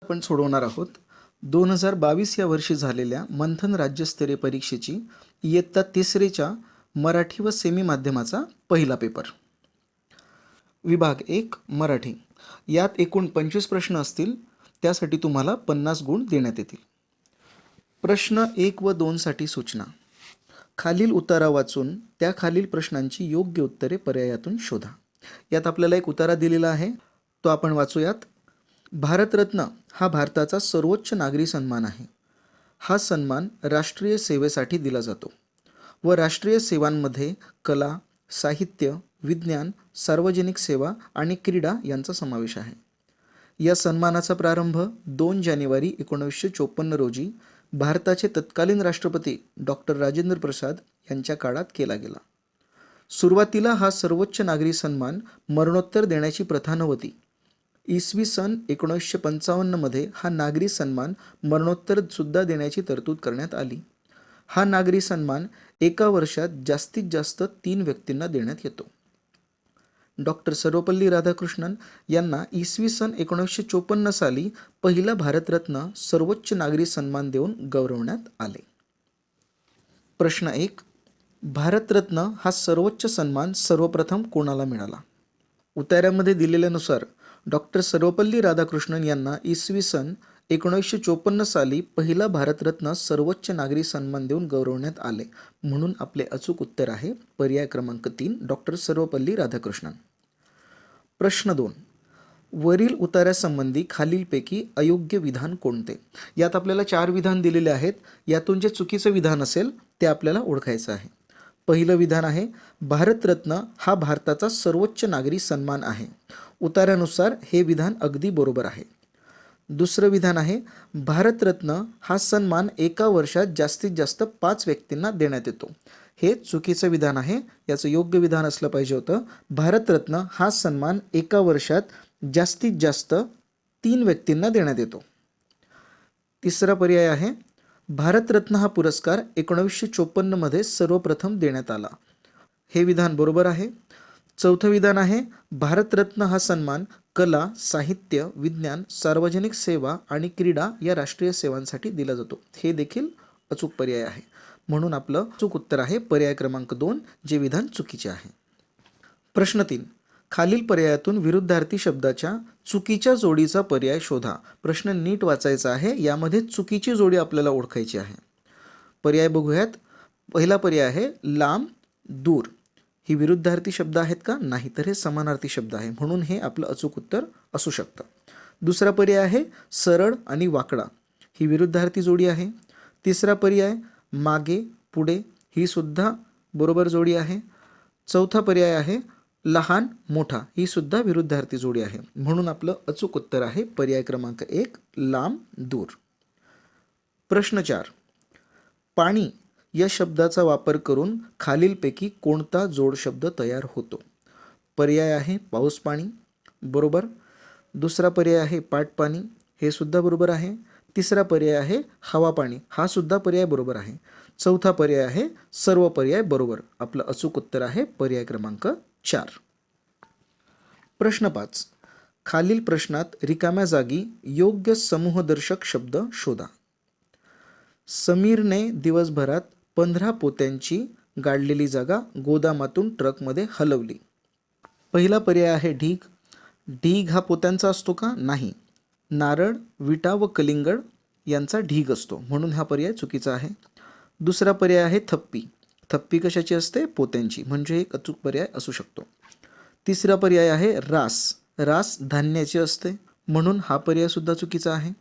आपण सोडवणार आहोत 2022 या वर्षी झालेल्या मंथन राज्यस्तरीय परीक्षेची इयत्ता तिसरीच्या मराठी व सेमी माध्यमाचा पहिला पेपर. विभाग 1 मराठी. यात एकूण 25 प्रश्न असतील. त्यासाठी तुम्हाला 50 गुण देण्यात येतील. प्रश्न 1 व 2 साठी सूचना. खालील उतारा वाचून त्या खालील प्रश्नांची योग्य उत्तरे पर्यायातून शोधा. यात आपल्याला एक उतारा दिलेला आहे, तो आपण वाचूयात. भारतरत्न हा भारताचा सर्वोच्च नागरी सन्मान आहे. हा सन्मान राष्ट्रीय सेवेसाठी दिला जातो व राष्ट्रीय सेवांमध्ये कला, साहित्य, विज्ञान, सार्वजनिक सेवा आणि क्रीडा यांचा समावेश आहे. या सन्मानाचा प्रारंभ 2 जानेवारी 1954 रोजी भारताचे तत्कालीन राष्ट्रपती डॉक्टर राजेंद्र प्रसाद यांच्या काळात केला गेला. सुरुवातीला हा सर्वोच्च नागरी सन्मान मरणोत्तर देण्याची प्रथा नव्हती. इसवी सन 1955 मध्ये हा नागरी सन्मान मरणोत्तर सुद्धा देण्याची तरतूद करण्यात आली. हा नागरी सन्मान एका वर्षात जास्तीत जास्त 3 व्यक्तींना देण्यात येतो. डॉक्टर सर्वपल्ली राधाकृष्णन यांना इसवी सन 1954 साली पहिला भारतरत्न सर्वोच्च नागरी सन्मान देऊन गौरवण्यात आले. प्रश्न 1. भारतरत्न हा सर्वोच्च सन्मान सर्वप्रथम कोणाला मिळाला? उतार्यामध्ये दिलेल्यानुसार डॉक्टर सर्वपल्ली राधाकृष्णन यांना इसवी सन 1954 साली पहिला भारतरत्न सर्वोच्च नागरी सन्मान देऊन गौरवण्यात आले. म्हणून आपले अचूक उत्तर आहे पर्याय क्रमांक 3 डॉक्टर सर्वपल्ली राधाकृष्णन. प्रश्न 2. वरील उतार्यासंबंधी खालीलपैकी अयोग्य विधान कोणते? यात आपल्याला 4 विधान दिलेले आहेत. यातून जे चुकीचं विधान असेल ते आपल्याला ओळखायचं आहे. पहिलं विधान आहे भारतरत्न हा भारताचा सर्वोच्च नागरी सन्मान आहे. उतार्यानुसार हे विधान अगदी बरोबर आहे. दुसरं विधान आहे भारतरत्न हा सन्मान एका वर्षात जास्तीत जास्त 5 व्यक्तींना देण्यात येतो. हे चुकीचं विधान आहे. याचं योग्य विधान असलं पाहिजे होतं भारतरत्न हा सन्मान एका वर्षात जास्तीत जास्त 3 व्यक्तींना देण्यात येतो. तिसरा पर्याय आहे भारतरत्न हा पुरस्कार 1954 मध्ये सर्वप्रथम देण्यात आला. हे विधान बरोबर आहे. चौथं विधान आहे भारतरत्न हा सन्मान कला, साहित्य, विज्ञान, सार्वजनिक सेवा आणि क्रीडा या राष्ट्रीय सेवांसाठी दिला जातो. हे देखील अचूक पर्याय आहे. म्हणून आपलं अचूक उत्तर आहे पर्याय क्रमांक 2 जे विधान चुकीचे आहे. प्रश्न 3. खालील पर्यायातून विरुद्धार्थी शब्दाच्या चुकीच्या जोडीचा पर्याय शोधा. प्रश्न नीट वाचायचा आहे. यामध्ये चुकीची जोडी आपल्याला ओळखायची आहे. पर्याय बघूयात. पहिला पर्याय आहे लांब, दूर. ही विरुद्धार्थी शब्द आहेत का? नाही, तर हे समानार्थी शब्द आहे. म्हणून हे आपलं अचूक उत्तर असू शकतं. दुसरा पर्याय आहे सरळ आणि वाकडा. ही विरुद्धार्थी जोडी आहे. तिसरा पर्याय मागे, पुढे. ही सुद्धा बरोबर जोडी आहे. चौथा पर्याय आहे लहान, मोठा. ही सुद्धा विरुद्धार्थी जोडी आहे. म्हणून आपलं अचूक उत्तर आहे पर्याय क्रमांक 1 लांब, दूर. प्रश्न 4. पाणी या शब्दाचा वापर करून खालीलपैकी कोणता जोड शब्द तयार होतो? पर्याय आहे पाऊस पाणी, बरोबर. दुसरा पर्याय आहे पाटपाणी. हे सुद्धा बरोबर आहे. तिसरा पर्याय आहे हवा पाणी. हा सुद्धा पर्याय बरोबर आहे. चौथा पर्याय आहे सर्व पर्याय बरोबर. आपलं अचूक उत्तर आहे पर्याय क्रमांक 4. प्रश्न 5. खालील प्रश्नात रिकाम्या जागी योग्य समूहदर्शक शब्द शोधा. समीरने दिवसभरात 15 पोत्यांची गाडलेली जागा गोदामातून ट्रकमध्ये हलवली. पहिला पर्याय आहे ढीग. ढीग हा पोत्यांचा असतो का? नाही. नारळ, विटा व कलिंगड यांचा ढीग असतो. म्हणून हा पर्याय चुकीचा आहे. दुसरा पर्याय आहे थप्पी. थप्पी कशाची असते? पोत्यांची. म्हणजे एक अचूक पर्याय असू शकतो. तिसरा पर्याय आहे रास. रास धान्याची असते. म्हणून हा पर्याय सुद्धा चुकीचा आहे.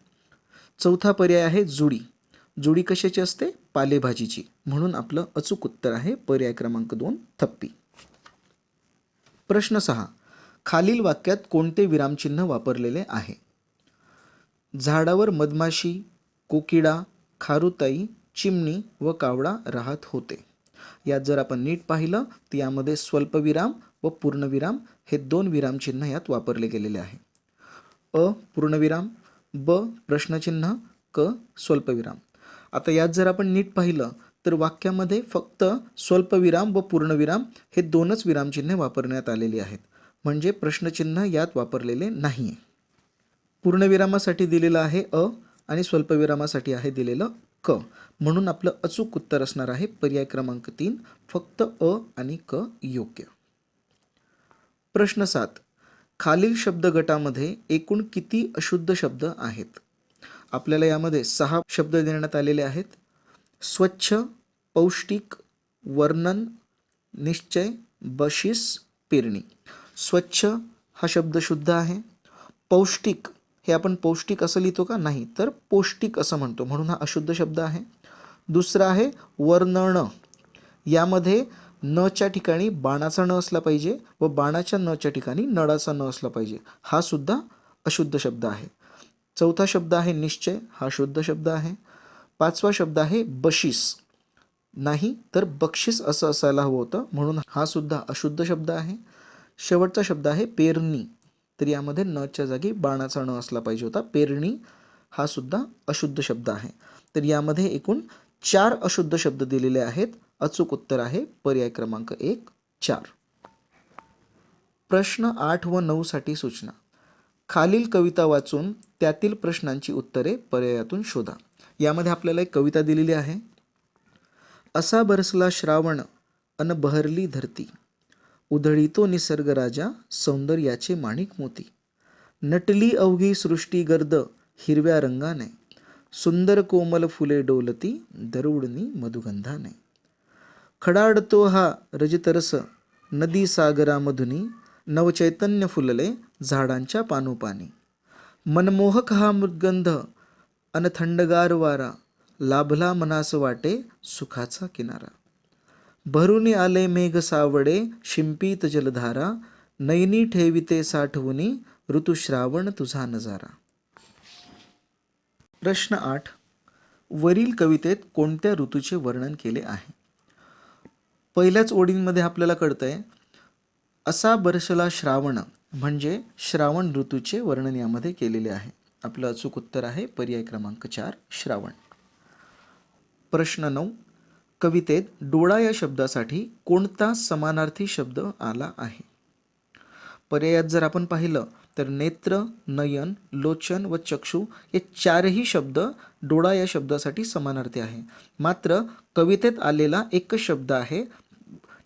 चौथा पर्याय आहे जुडी. जुडी कशाची असते? पालेभाजीची. म्हणून आपलं अचूक उत्तर आहे पर्याय क्रमांक 2 थप्पी. प्रश्न 6. खालील वाक्यात कोणते विरामचिन्ह वापरलेले आहे? झाडावर मधमाशी, कोकिडा, खारुताई, चिमणी व कावळा राहत होते. यात जर आपण नीट पाहिलं तर यामध्ये स्वल्पविराम व पूर्णविराम हे 2 विरामचिन्ह यात वापरले गेलेले आहे. अ पूर्णविराम, ब प्रश्नचिन्ह, क स्वल्पविराम. आता यात जर आपण नीट पाहिलं तर वाक्यामध्ये फक्त स्वल्पविराम व पूर्णविराम हे 2च विरामचिन्हे वापरण्यात आलेली आहेत. म्हणजे प्रश्नचिन्ह यात वापरलेले नाही आहे. पूर्णविरामासाठी दिलेलं आहे अ आणि स्वल्पविरामासाठी आहे दिलेलं क. म्हणून आपलं अचूक उत्तर असणार आहे पर्याय क्रमांक 3, फक्त अ आणि क योग्य. प्रश्न 7. खालील शब्द गटामध्ये एकूण किती अशुद्ध शब्द आहेत? आपल्याला यामध्ये 6 शब्द देण्यात आलेले आहेत. स्वच्छ, पौष्टिक, वर्णन, निश्चय, बशीस, पेरणी. स्वच्छ हा शब्द शुद्ध आहे. पौष्टिक हे आपण पौष्टिक असं लिहितो का? नाही, तर पौष्टिक असं म्हणतो, म्हणून हा अशुद्ध शब्द आहे. दुसरा आहे वर्णन. यामध्ये नच्या ठिकाणी बाणाचा न असला पाहिजे व बाणाच्या नच्या ठिकाणी नळाचा न असला पाहिजे, हा सुद्धा अशुद्ध शब्द आहे. चौथा शब्द आहे निश्चय, हा शुद्ध शब्द आहे. पाचवा शब्द आहे बशीस, नाही तर बक्षीस असं असायला हवं होतं, म्हणून हा सुद्धा अशुद्ध शब्द आहे. शेवटचा शब्द आहे पेरणी, तर यामध्ये नच्या जागी बाणाचा न असला पाहिजे होता. पेरणी हा सुद्धा अशुद्ध शब्द आहे. तर यामध्ये एकूण 4 अशुद्ध शब्द दिलेले आहेत. अचूक उत्तर आहे पर्याय क्रमांक 1, 4. प्रश्न 8 व 9 साठी सूचना. खालील कविता वाचून त्यातील प्रश्नांची उत्तरे पर्यायातून शोधा. यामध्ये आपल्याला एक कविता दिलेली आहे. असा बरसला श्रावण अन बहरली धरती, उधळीतो निसर्ग राजा सौंदर्याचे माणिक मोती. नटली अवघी सृष्टी गर्द हिरव्या रंगाने, सुंदर कोमल फुले डोलती दरुडनी मधुगंधाने. खडाडतो हा रजतरस नदी सागरामधुनी, नवचैतन्य फुलले झाडांच्या पानोपानी. मनमोहक हा मृदगंध अन थंडगार वारा, लाभला मनास वाटे सुखाचा किनारा. भरुनी आले मेघ सावडे शिंपीत जलधारा, नयनी ठेविते साठवुनी ऋतुश्रावण तुझा नजारा. प्रश्न 8. वरील कवितेत कोणत्या ऋतूचे वर्णन केले आहे? पहिल्याच ओळींमध्ये आपल्याला कळतंय असा बरसला श्रावण म्हणजे श्रावण ऋतूचे वर्णन यामध्ये केलेले आहे. आपलं अचूक उत्तर आहे पर्याय क्रमांक 4, श्रावण. प्रश्न 9. कवितेत डोळा या शब्दासाठी कोणता समानार्थी शब्द आला आहे? पर्यायात जर आपण पाहिलं तर नेत्र, नयन, लोचन व चक्षु हे 4ही शब्द डोळा या शब्दासाठी समानार्थी आहे. मात्र कवितेत आलेला एकच शब्द आहे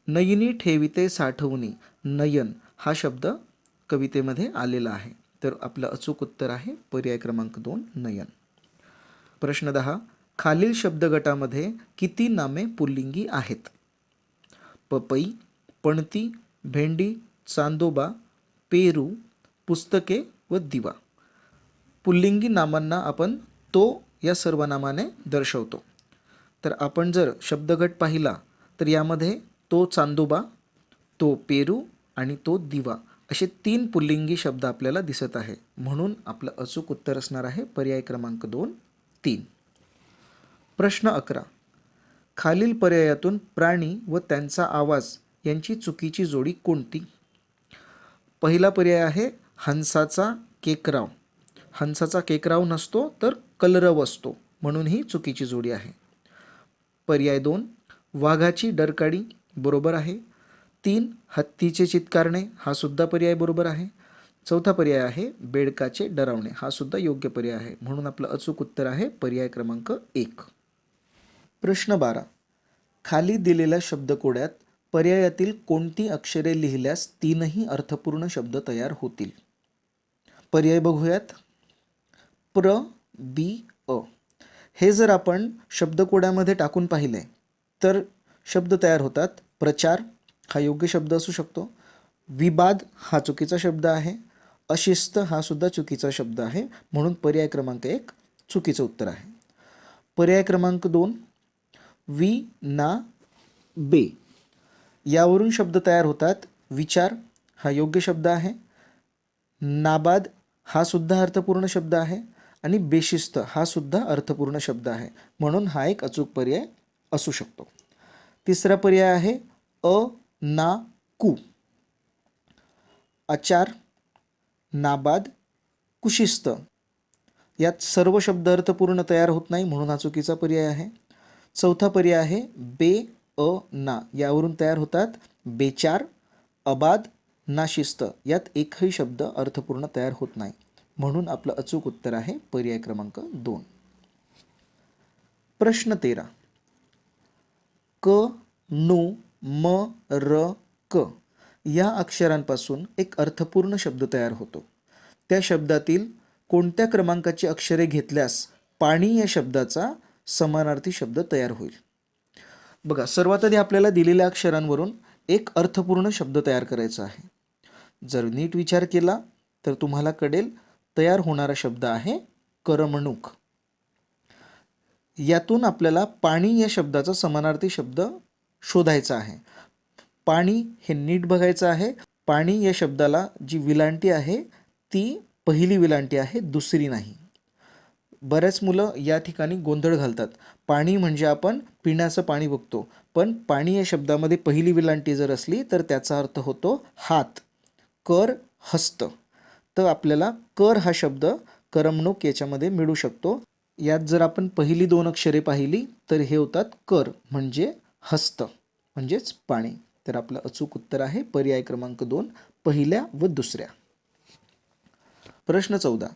नयनी ठेविते साठवणी. नयन हा शब्द कवितेमध्ये आलेला आहे. तर आपलं अचूक उत्तर आहे पर्याय क्रमांक 2, नयन. प्रश्न 10. खालील शब्द गटामध्ये किती नामे पुल्लिंगी आहेत? पपई, पणती, भेंडी, चांदोबा, पेरू, पुस्तके व दिवा. पुल्लिंगी नामांना आपण तो या सर्वनामाने दर्शवतो. तर आपण जर शब्दगट पाहिला तर यामध्ये तो चांदोबा, तो पेरू आणि तो दिवा असे 3 पुल्लिंगी शब्द आपल्याला दिसत आहे. म्हणून आपलं अचूक उत्तर असणार आहे पर्याय क्रमांक 2, 3. प्रश्न 11. खालील पर्यायातून प्राणी व त्यांचा आवाज यांची चुकीची जोडी कोणती? पहिला पर्याय आहे हंसाचा केकराव. हंसाचा केकराव नसतो तर कलरव असतो, म्हणून ही चुकीची जोडी आहे. पर्याय 2 वाघाची डरकाळी, बरोबर आहे. 3 हत्तीचे चित्कारणे, हा सुद्धा पर्याय बरोबर आहे. चौथा पर्याय आहे बेडकाचे डरावणे, हा सुद्धा योग्य पर्याय आहे. म्हणून आपलं अचूक उत्तर आहे पर्याय क्रमांक 1. प्रश्न 12. खाली दिलेल्या शब्दकोड्यात पर्यायातील कोणती अक्षरे लिहिल्यास 3ही अर्थपूर्ण शब्द तयार होतील? पर्याय बघूयात. प्र, बी, अ. हे जर आपण शब्दकोड्यामध्ये टाकून पाहिले तर शब्द तयार होतात. प्रचार हा योग्य शब्द असू शकतो. विवाद हा चुकीचा शब्द आहे. अशिस्त हा सुद्धा चुकीचा शब्द आहे. म्हणून पर्याय क्रमांक 1 चुकीचं उत्तर आहे. पर्याय क्रमांक 2 वि, ना, बे यावरून शब्द तयार होतात. विचार हा योग्य शब्द आहे. नाबाद हा सुद्धा अर्थपूर्ण शब्द आहे आणि बेशिस्त हा सुद्धा अर्थपूर्ण शब्द आहे. म्हणून हा एक अचूक पर्याय असू शकतो. तिसरा पर्याय आहे अ, ना, कु. आचार, नाबाद, कुशिस्त यात सर्व शब्द अर्थपूर्ण तयार होत नाही, म्हणून हा चुकीचा पर्याय आहे. चौथा पर्याय आहे बे, अ, ना यावरून तयार होतात. बेचार, अबाद, नाशिस्त यात एकही शब्द अर्थपूर्ण तयार होत नाही. म्हणून आपलं अचूक उत्तर आहे पर्याय क्रमांक 2. प्रश्न 13. क, नु, म, र, क या अक्षरांपासून एक अर्थपूर्ण शब्द तयार होतो. त्या शब्दातील कोणत्या क्रमांकाची अक्षरे घेतल्यास पाणी या शब्दाचा समानार्थी शब्द तयार होईल? बघा, सर्वात आधी आपल्याला दिलेल्या अक्षरांवरून एक अर्थपूर्ण शब्द तयार करायचा आहे. जर नीट विचार केला तर तुम्हाला कळेल तयार होणारा शब्द आहे करमणूक. यातून आपल्याला पाणी या शब्दाचा समानार्थी शब्द शोधायचा आहे. पाणी हे नीट बघायचं आहे. पाणी या शब्दाला जी विलांटी आहे ती पहिली विलांटी आहे, दुसरी नाही. बऱ्याच मुलं या ठिकाणी गोंधळ घालतात. पाणी म्हणजे आपण पिण्याचं पाणी बघतो, पण पाणी या शब्दामध्ये पहिली विलांटी जर असली तर त्याचा अर्थ होतो हात, कर, हस्त. तर आपल्याला कर हा शब्द करमणूक याच्यामध्ये मिळू शकतो. यात जर आपण पहिली 2 अक्षरे पाहिली तर हे होतात कर म्हणजे हस्त म्हणजेच पाणी. तर आपलं अचूक उत्तर आहे पर्याय क्रमांक 2, पहिल्या व दुसऱ्या. प्रश्न 14.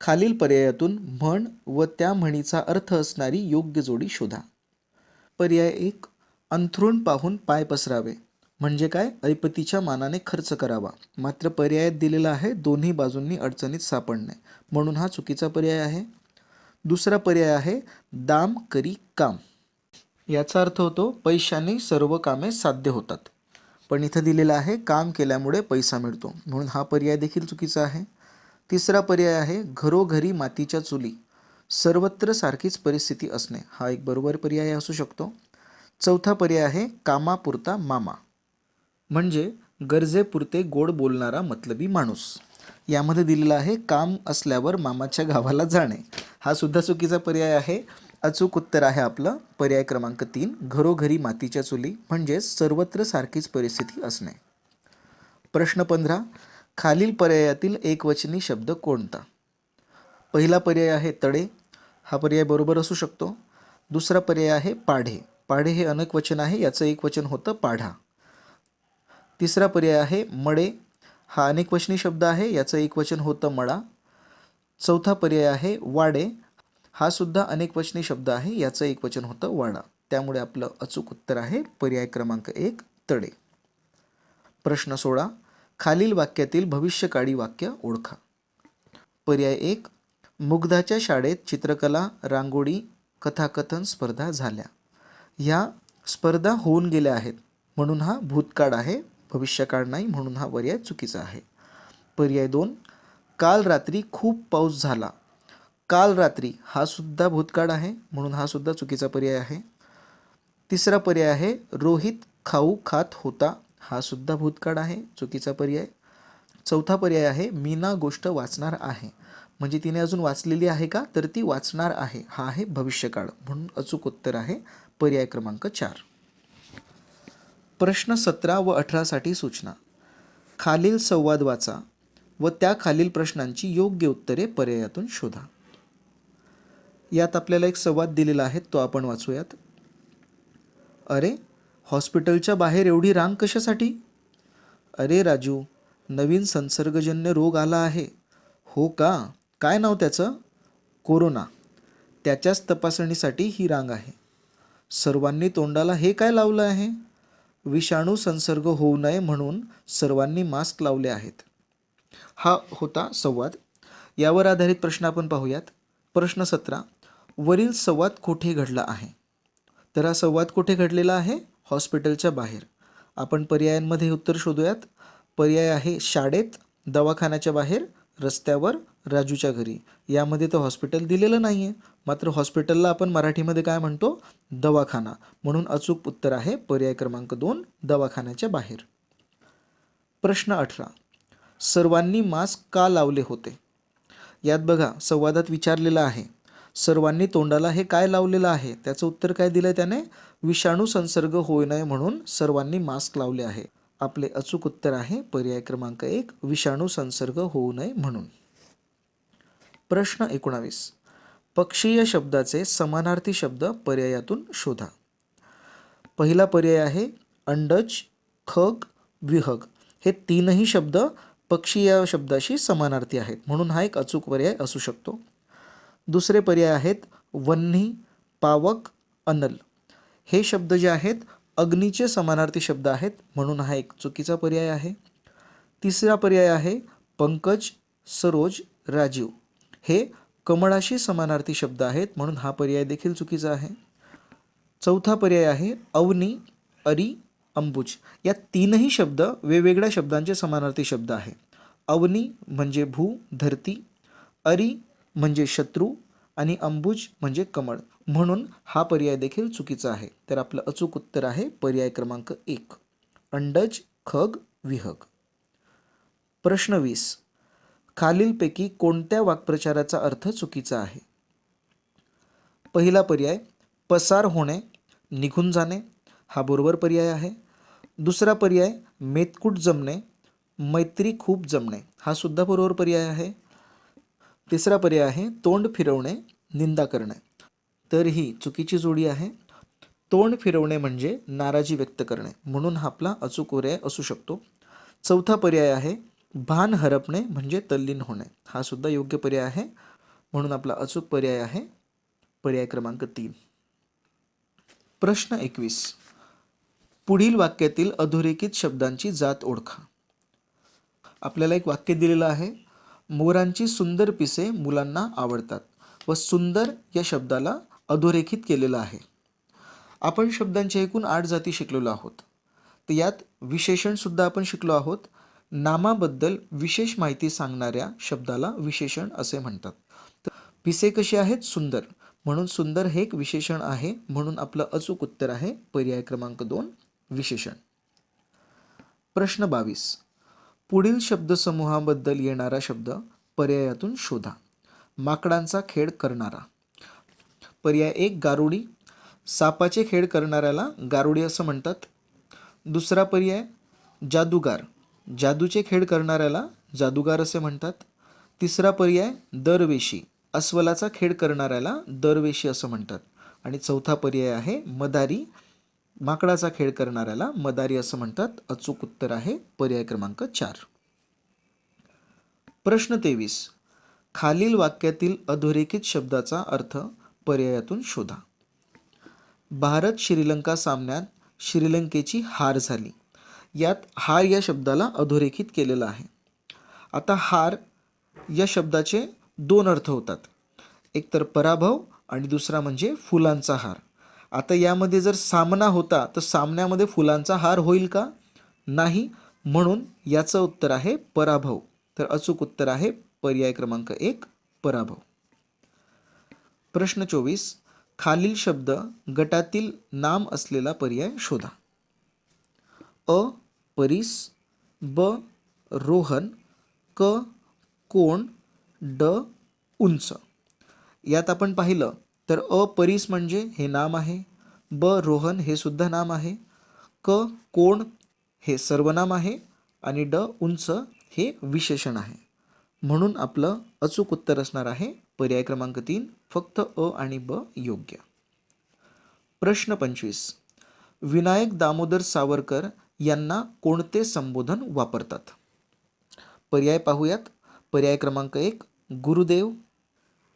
खालील पर्यायातून म्हण व त्या म्हणीचा अर्थ असणारी योग्य जोडी शोधा. पर्याय 1. अंथरूण पाहून पाय पसरावे म्हणजे काय? ऐपतीच्या मानाने खर्च करावा. मात्र पर्यायात दिलेला आहे दोन्ही बाजूंनी अडचणीत सापडणे, म्हणून हा चुकीचा पर्याय आहे. दुसरा पर्याय आहे दाम करी काम. याचा अर्थ होतो पैशाने सर्व कामे साध्य होतात, पण इथं दिलेला आहे काम केल्यामुळे पैसा मिळतो, म्हणून हा पर्याय देखील चुकीचा आहे. तिसरा पर्याय आहे घरोघरी मातीच्या चुली, सर्वत्र सारखीच परिस्थिती असणे. हा एक बरोबर पर्याय असू शकतो. चौथा पर्याय आहे कामापुरता मामा म्हणजे गरजेपुरते गोड बोलणारा मतलबी माणूस. यामध्ये दिलेला आहे काम असल्यावर मामाच्या गावाला जाणे. हा सुद्धा चुकीचा पर्याय आहे. अचूक उत्तर आहे आपलं पर्याय क्रमांक 3, घरोघरी मातीच्या चुली म्हणजेच सर्वत्र सारखीच परिस्थिती असणे. प्रश्न 15. खालील पर्यायातील एकवचनी शब्द कोणता? पहिला पर्याय आहे तडे. हा पर्याय बरोबर असू शकतो. दुसरा पर्याय आहे पाढे. पाढे हे अनेकवचन आहे, याचं एकवचन होतं पाढा. तिसरा पर्याय आहे मडे. हा अनेकवचनी शब्द आहे, याचं एकवचन होतं मडा. चौथा पर्याय आहे वाडे. हा सुद्धा अनेकवचनी शब्द आहे, याचं एकवचन होतं वाडा. त्यामुळे आपलं अचूक उत्तर आहे पर्याय क्रमांक 1, तडे. प्रश्न 16. खालील वाक्यातील भविष्यकाळी वाक्य ओळखा. पर्याय 1. मुग्धाच्या शाळेत चित्रकला, रांगोळी, कथाकथन स्पर्धा झाल्या. ह्या स्पर्धा होऊन गेल्या आहेत, म्हणून हा भूतकाळ आहे, भविष्यकाळ नाही, म्हणून हा पर्याय चुकीचा आहे. पर्याय 2. काल रात्री खूप पाऊस झाला. काल रात्री हा सुद्धा भूतकाळ आहे, म्हणून हा सुद्धा चुकीचा पर्याय आहे. तिसरा पर्याय आहे रोहित खाऊ खात होता. हा सुद्धा भूतकाळ आहे, चुकीचा पर्याय. चौथा पर्याय आहे मीना गोष्ट वाचणार आहे. म्हणजे तिने अजून वाचलेली आहे का? तर ती वाचणार आहे. हा आहे भविष्यकाळ, म्हणून अचूक उत्तर आहे पर्याय क्रमांक 4. प्रश्न 17 व 18 साठी सूचना. खालील संवाद वाचा व त्या खालील प्रश्नांची योग्य उत्तरे पर्यायातून शोधा. यात आपल्याला एक संवाद दिलेला आहे, तो आपण वाचूयात. अरे, हॉस्पिटलच्या बाहेर एवढी रांग कशासाठी? अरे राजू, नवीन संसर्गजन्य रोग आला आहे. हो का? काय नाव त्याचं? कोरोना. त्याच्याच तपासणीसाठी ही रांग आहे. सर्वांनी तोंडाला हे काय लावलं आहे? विषाणू संसर्ग होऊ नये म्हणून सर्वांनी मास्क लावले आहेत. हा होता संवाद. यावर आधारित प्रश्न आपण पाहूयात. प्रश्न 17. वरील संवाद कोठे घडला आहे? तर हा संवाद कुठे घडलेला आहे? हॉस्पिटलच्या बाहेर. आपण पर्यायांमध्ये उत्तर शोधूयात. पर्याय आहे शाळेत, दवाखान्याच्या बाहेर, रस्त्यावर, राजूच्या घरी. यामध्ये तर हॉस्पिटल दिलेलं नाही आहे, मात्र हॉस्पिटलला आपण मराठीमध्ये काय म्हणतो? दवाखाना. म्हणून अचूक उत्तर आहे पर्याय क्रमांक 2, दवाखान्याच्या बाहेर. प्रश्न 18. सर्वांनी मास्क का लावले होते? यात बघा संवादात विचारलेलं आहे सर्वांनी तोंडाला हे काय लावलेलं आहे? त्याचं उत्तर काय दिलं त्याने? विषाणू संसर्ग होऊ नये म्हणून सर्वांनी मास्क लावले आहे. आपले अचूक उत्तर आहे पर्याय क्रमांक 1, विषाणू संसर्ग होऊ नये म्हणून. प्रश्न 19. पक्षीय शब्दाचे समानार्थी शब्द पर्यायातून शोधा. पहिला पर्याय आहे अंडज, खग, विहग. हे तीनही शब्द पक्षी या शब्दाशी समानार्थी आहेत, म्हणून हा एक अचूक पर्याय असू शकतो. दुसरे पर्याय आहेत वन्ही, पावक, अनल. हे शब्द जे आहेत अग्नीचे समानार्थी शब्द आहेत, म्हणून हा एक चुकीचा पर्याय आहे. तिसरा पर्याय आहे पंकज, सरोज, राजीव. हे कमळाशी समानार्थी शब्द आहेत, म्हणून हा पर्याय देखील चुकीचा आहे. चौथा पर्याय आहे अवनी, अरी, अंबुज. या तीनही शब्द वेगवेगळ्या शब्दांचे समानार्थी शब्द आहे. अवनी म्हणजे भू, धरती, अरी म्हणजे शत्रू आणि अंबुज म्हणजे कमळ, म्हणून हा पर्याय देखील चुकीचा आहे. तर आपलं अचूक उत्तर आहे पर्याय क्रमांक 1, अंडज, खग, विहग. प्रश्न 20. खालीलपैकी कोणत्या वाक्प्रचाराचा अर्थ चुकीचा आहे? पहिला पर्याय पसार होणे, निघून जाणे. हा बरोबर पर्याय आहे. दुसरा पर्याय मेतकूट जमणे, मैत्री खूप जमणे. हा सुद्धा बरोबर पर्याय आहे. तिसरा पर्याय आहे तोंड फिरवणे, निंदा करणे. तर ही चुकीची जोडी आहे. तोंड फिरवणे म्हणजे नाराजी व्यक्त करणे, म्हणून हा आपला अचूक पर्याय असू शकतो. चौथा पर्याय आहे भान हरपणे म्हणजे तल्लीन होणे. हा सुद्धा योग्य पर्याय आहे, म्हणून आपला अचूक पर्याय आहे पर्याय क्रमांक 3. प्रश्न 21. पुढील वाक्यातील अधोरेखित शब्दांची जात ओळखा. आपल्याला एक वाक्य दिलेलं आहे, मोरांची सुंदर पिसे मुलांना आवडतात, व सुंदर या शब्दाला अधोरेखित केलेलं आहे. आपण शब्दांच्या एकूण 8 जाती शिकलेलो आहोत. तर यात विशेषण सुद्धा आपण शिकलो आहोत. नामाबद्दल विशेष माहिती सांगणाऱ्या शब्दाला विशेषण असे म्हणतात. तर पिसे कशी आहेत? सुंदर, म्हणून सुंदर हे एक विशेषण आहे, म्हणून आपलं अचूक उत्तर आहे पर्याय क्रमांक 2, विशेषण. प्रश्न 22. पुढील शब्दसमूहाबद्दल येणारा शब्द पर्यायातून शोधा. माकडांचा खेळ करणारा. पर्याय 1 गारुडी. सापाचे खेळ करणाऱ्याला गारुडी असं म्हणतात. दुसरा पर्याय जादूगार. जादूचे खेळ करणाऱ्याला जादूगार असे म्हणतात. तिसरा पर्याय दरवेशी. अस्वलाचा खेळ करणाऱ्याला दरवेशी असं म्हणतात. आणि चौथा पर्याय आहे मदारी. माकडाचा खेळ करणाऱ्याला मदारी असं म्हणतात. अचूक उत्तर आहे पर्याय क्रमांक 4. प्रश्न 23. खालील वाक्यातील अधोरेखित शब्दाचा अर्थ पर्यायातून शोधा. भारत श्रीलंका सामन्यात श्रीलंकेची हार झाली. यात हार या शब्दाला अधोरेखित केलेलं आहे. आता हार या शब्दाचे 2 अर्थ होतात, एक तर पराभव आणि दुसरा म्हणजे फुलांचा हार. आता यामध्ये जर सामना होता तर सामन्यामध्ये फुलांचा हार होईल का? नाही, म्हणून याचं उत्तर आहे पराभव. तर अचूक उत्तर आहे पर्याय क्रमांक 1, पराभव. प्रश्न 24. खालील शब्द गटातील नाम असलेला पर्याय शोधा. अ परीस, ब रोहन, क कोण, ड उंच. यात आपण पाहिलं तर अ परीस म्हणजे हे नाम आहे, ब रोहन हे सुद्धा नाम आहे, क कोण हे सर्वनाम आहे आणि ड उंच हे विशेषण आहे, म्हणून आपलं अचूक उत्तर असणार आहे पर्याय क्रमांक 3, फक्त अ आणि ब योग्य. प्रश्न 25. विनायक दामोदर सावरकर यांना कोणते संबोधन वापरतात? पर्याय पाहूयात. पर्याय क्रमांक 1 गुरुदेव.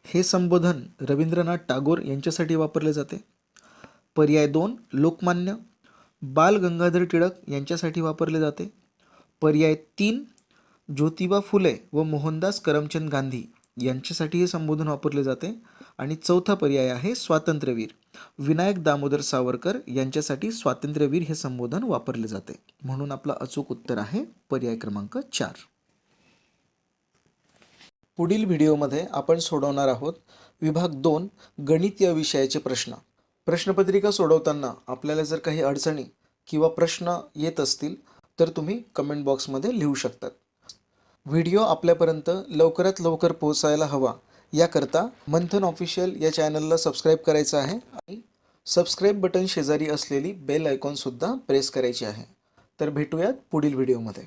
हे संबोधन रवींद्रनाथ टागोर यांच्यासाठी वापरले जाते. पर्याय 2 लोकमान्य. बाल गंगाधर टिळक यांच्यासाठी वापरले जाते. पर्याय 3 ज्योतिबा फुले व मोहनदास करमचंद गांधी यांच्यासाठी हे संबोधन वापरले जाते. आणि चौथा पर्याय आहे स्वातंत्र्यवीर. विनायक दामोदर सावरकर यांच्यासाठी स्वातंत्र्यवीर हे संबोधन वापरले जाते, म्हणून आपला अचूक उत्तर आहे पर्याय क्रमांक 4. पुढील व्हिडिओमध्ये आपण सोडवणार आहोत विभाग 2 गणित या विषयाचे प्रश्न. प्रश्नपत्रिका सोडवताना आपल्याला जर काही अडचणी किंवा प्रश्न येत असतील तर तुम्ही कमेंट बॉक्समध्ये लिहू शकतात. व्हिडिओ आपल्यापर्यंत लवकरात लवकर पोहोचायला हवा याकरता मंथन ऑफिशियल या चॅनलला सबस्क्राईब करायचं आहे आणि सबस्क्राईब बटन शेजारी असलेली बेल आयकॉनसुद्धा प्रेस करायची आहे. तर भेटूयात पुढील व्हिडिओमध्ये.